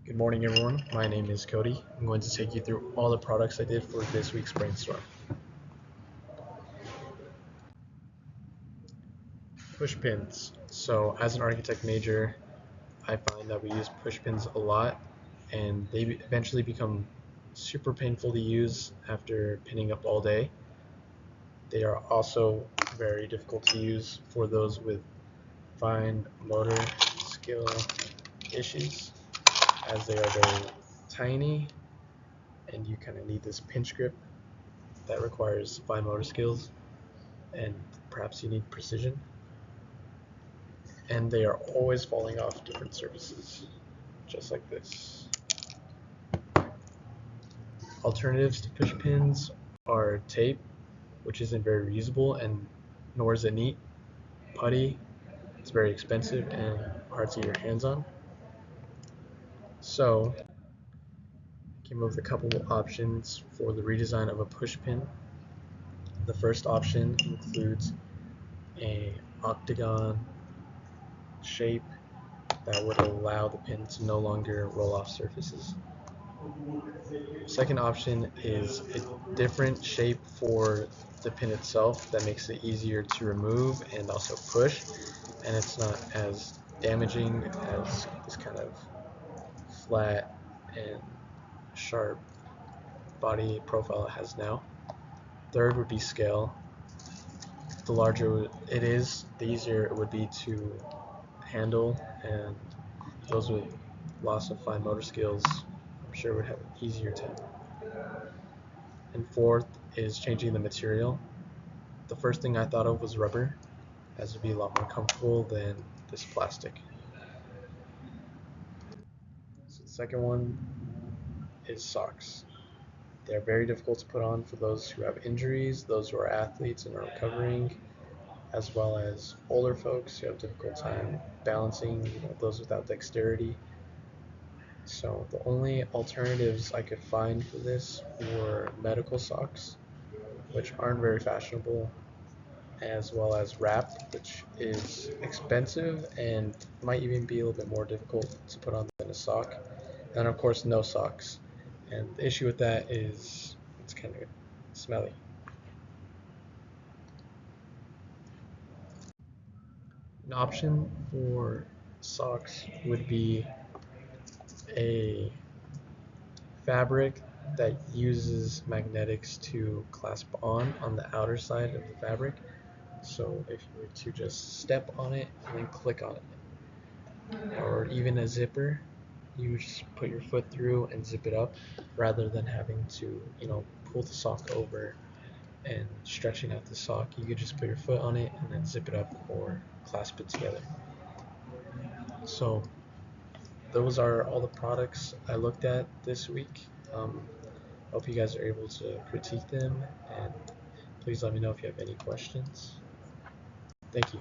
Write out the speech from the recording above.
Good morning, everyone. My name is Cody. I'm going to take you through all the products I did for this week's brainstorm. Push pins. So as an architect major, I find that we use push pins a lot, and they eventually become super painful to use after pinning up all day. They are also very difficult to use for those with fine motor skill issues, as they are very tiny and you kind of need this pinch grip that requires fine motor skills, and perhaps you need precision. And they are always falling off different surfaces, just like this. Alternatives to push pins are tape, which isn't very reusable, and nor is it neat. Putty, it's very expensive and hard to get your hands on. So I came up with a couple of options for the redesign of a push pin. The first option includes a octagon shape that would allow the pin to no longer roll off surfaces. Second option is a different shape for the pin itself that makes it easier to remove and also push, and it's not as damaging as this kind of flat and sharp body profile it has now. Third would be scale. The larger it is, the easier it would be to handle, and those with loss of fine motor skills I'm sure would have an easier time. And fourth is changing the material. The first thing I thought of was rubber, as it would be a lot more comfortable than this plastic. So the second one is socks. They're very difficult to put on for those who have injuries, those who are athletes and are recovering, as well as older folks who have a difficult time balancing, those without dexterity. So the only alternatives I could find for this were medical socks, which aren't very fashionable, as well as wrap, which is expensive and might even be a little bit more difficult to put on than a sock. And of course, no socks. And the issue with that is it's kind of smelly. An option for socks would be a fabric that uses magnetics to clasp on the outer side of the fabric. So if you were to just step on it and then click on it, or even a zipper, you just put your foot through and zip it up rather than having to, pull the sock over and stretching out the sock. You could just put your foot on it and then zip it up or clasp it together. So those are all the products I looked at this week. Hope you guys are able to critique them, and please let me know if you have any questions. Thank you.